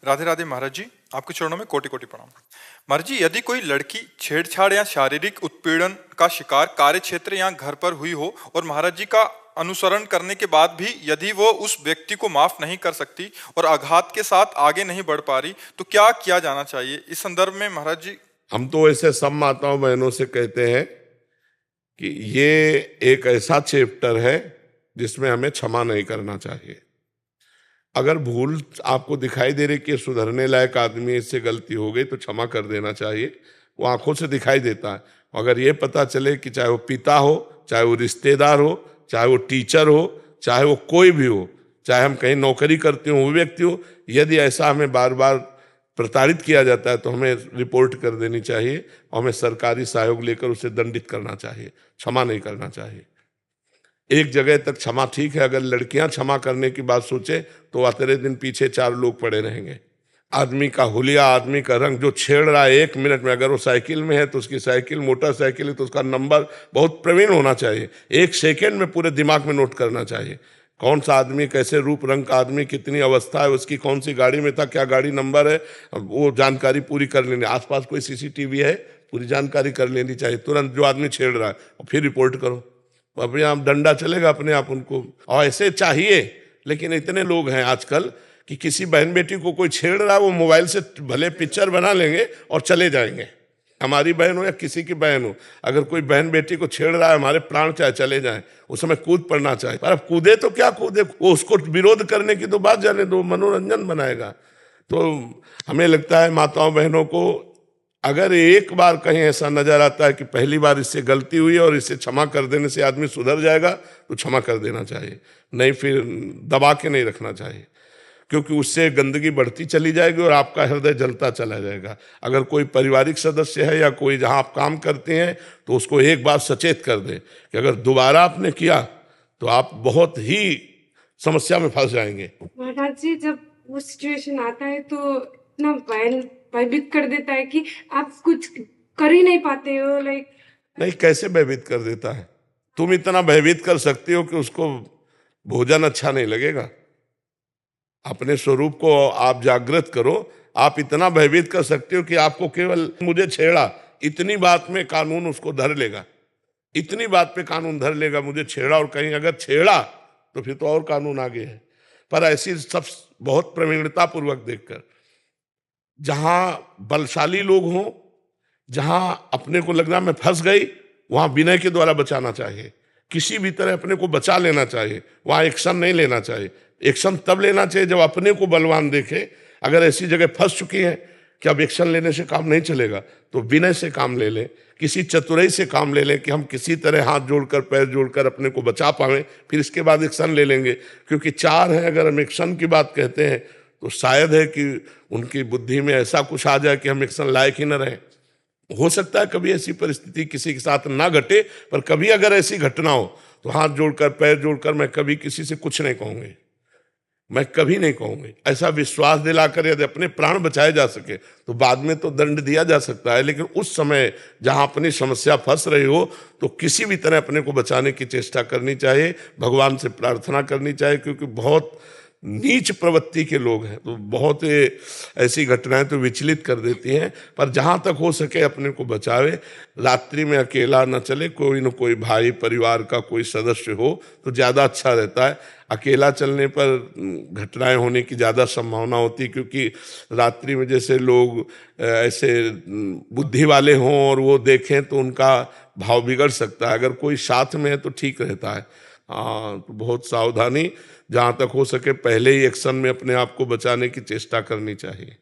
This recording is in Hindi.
राधे राधे महाराज जी, आपके चरणों में कोटि कोटि प्रणाम। महाराज जी, यदि कोई लड़की छेड़छाड़ या शारीरिक उत्पीड़न का शिकार कार्य क्षेत्र या घर पर हुई हो और महाराज जी का अनुसरण करने के बाद भी यदि वो उस व्यक्ति को माफ नहीं कर सकती और आघात के साथ आगे नहीं बढ़ पा रही, तो क्या किया जाना चाहिए इस संदर्भ में महाराज जी? हम तो ऐसे सब माताओं बहनों से कहते हैं कि ये एक ऐसा चैप्टर है जिसमें हमें क्षमा नहीं करना चाहिए। अगर भूल आपको दिखाई दे रही कि सुधरने लायक आदमी, इससे गलती हो गई तो क्षमा कर देना चाहिए। वो आंखों से दिखाई देता है। अगर ये पता चले कि चाहे वो पिता हो, चाहे वो रिश्तेदार हो, चाहे वो टीचर हो, चाहे वो कोई भी हो, चाहे हम कहीं नौकरी करते हो, वो व्यक्ति हो, यदि ऐसा हमें बार बार प्रताड़ित किया जाता है तो हमें रिपोर्ट कर देनी चाहिए और हमें सरकारी सहयोग लेकर उसे दंडित करना चाहिए, क्षमा नहीं करना चाहिए। एक जगह तक क्षमा ठीक है, अगर लड़कियां क्षमा करने की बात सोचे तो आते दिन पीछे चार लोग पड़े रहेंगे। आदमी का हुलिया, आदमी का रंग, जो छेड़ रहा है 1 मिनट में, अगर वो साइकिल में है तो उसकी साइकिल, मोटरसाइकिल है तो उसका नंबर बहुत प्रवीण होना चाहिए। 1 सेकेंड में पूरे दिमाग में नोट करना चाहिए कौन सा आदमी, कैसे रूप रंग का आदमी, कितनी अवस्था है उसकी, कौन सी गाड़ी में था, क्या गाड़ी नंबर है, वो जानकारी पूरी कर लेनी। आसपास कोई सीसीटीवी है, पूरी जानकारी कर लेनी चाहिए तुरंत, जो आदमी छेड़ रहा है, और फिर रिपोर्ट करो। अपने आप डंडा चलेगा अपने आप उनको, और ऐसे चाहिए। लेकिन इतने लोग हैं आजकल कि किसी बहन बेटी को कोई छेड़ रहा है, वो मोबाइल से भले पिक्चर बना लेंगे और चले जाएंगे। हमारी बहन हो या किसी की बहन हो, अगर कोई बहन बेटी को छेड़ रहा है, हमारे प्राण चाहे चले जाएं, उस समय कूद पड़ना चाहिए। पर अब कूदे तो क्या कूदे, वो उसको विरोध करने की तो बात जाने दो, मनोरंजन बनाएगा। तो हमें लगता है माताओं बहनों को, अगर एक बार कहीं ऐसा नजर आता है कि पहली बार इससे गलती हुई और इसे क्षमा कर देने से आदमी सुधर जाएगा, तो क्षमा कर देना चाहिए, नहीं फिर दबा के नहीं रखना चाहिए, क्योंकि उससे गंदगी बढ़ती चली जाएगी और आपका हृदय जलता चला जाएगा। अगर कोई पारिवारिक सदस्य है या कोई जहां आप काम करते हैं, तो उसको एक बार सचेत कर दें कि अगर दोबारा आपने किया तो आप बहुत ही समस्या में फंस जाएंगे। महाराज जी, जब वो सिचुएशन आता है तो इतना भयभीत कर देता है कि आप कुछ कर ही नहीं पाते हो। नहीं, कैसे भयभीत कर देता है? तुम इतना भयभीत कर सकती हो कि उसको भोजन अच्छा नहीं लगेगा। अपने स्वरूप को आप जागृत करो। आप इतना भयभीत कर सकते हो कि आपको केवल मुझे छेड़ा, इतनी बात में कानून उसको धर लेगा, इतनी बात पे कानून धर लेगा, मुझे छेड़ा, और कहीं अगर छेड़ा तो फिर तो और कानून आगे है। पर ऐसी सब बहुत प्रवीणता पूर्वक देखकर, जहां बलशाली लोग हों, जहां अपने को लगना मैं फंस गई, वहां विनय के द्वारा बचाना चाहिए। किसी भी तरह अपने को बचा लेना चाहिए, वहां एक्शन नहीं लेना चाहिए। एक्शन तब लेना चाहिए जब अपने को बलवान देखे। अगर ऐसी जगह फंस चुकी है कि अब एक्शन लेने से काम नहीं चलेगा, तो विनय से काम ले लें, किसी चतुराई से काम ले लें कि हम किसी तरह हाथ जोड़कर, पैर जोड़कर अपने को बचा पाएं, फिर इसके बाद एक्शन ले लेंगे। क्योंकि चार हैं, अगर हम एक्शन की बात कहते हैं तो शायद है कि उनकी बुद्धि में ऐसा कुछ आ जाए कि हम एक्शन लायक ही न रहें। हो सकता है कभी ऐसी परिस्थिति किसी के साथ ना घटे, पर कभी अगर ऐसी घटना हो तो हाथ जोड़कर, पैर जोड़कर मैं कभी किसी से कुछ नहीं कहूंगी, मैं कभी नहीं कहूंगी। ऐसा विश्वास दिलाकर यदि अपने प्राण बचाए जा सके तो बाद में तो दंड दिया जा सकता है, लेकिन उस समय जहां अपनी समस्या फंस रही हो तो किसी भी तरह अपने को बचाने की चेष्टा करनी चाहिए, भगवान से प्रार्थना करनी चाहिए। क्योंकि बहुत नीच प्रवृत्ति के लोग हैं, तो बहुत ऐसी घटनाएं तो विचलित कर देती हैं। पर जहां तक हो सके अपने को बचावे। रात्रि में अकेला न चले, कोई न कोई भाई परिवार का कोई सदस्य हो तो ज़्यादा अच्छा रहता है। अकेला चलने पर घटनाएं होने की ज़्यादा संभावना होती है, क्योंकि रात्रि में जैसे लोग ऐसे बुद्धि वाले हों और वो देखें तो उनका भाव बिगड़ सकता है। अगर कोई साथ में है तो ठीक रहता है। तो बहुत सावधानी, जहाँ तक हो सके पहले ही एक्शन में अपने आप को बचाने की चेष्टा करनी चाहिए।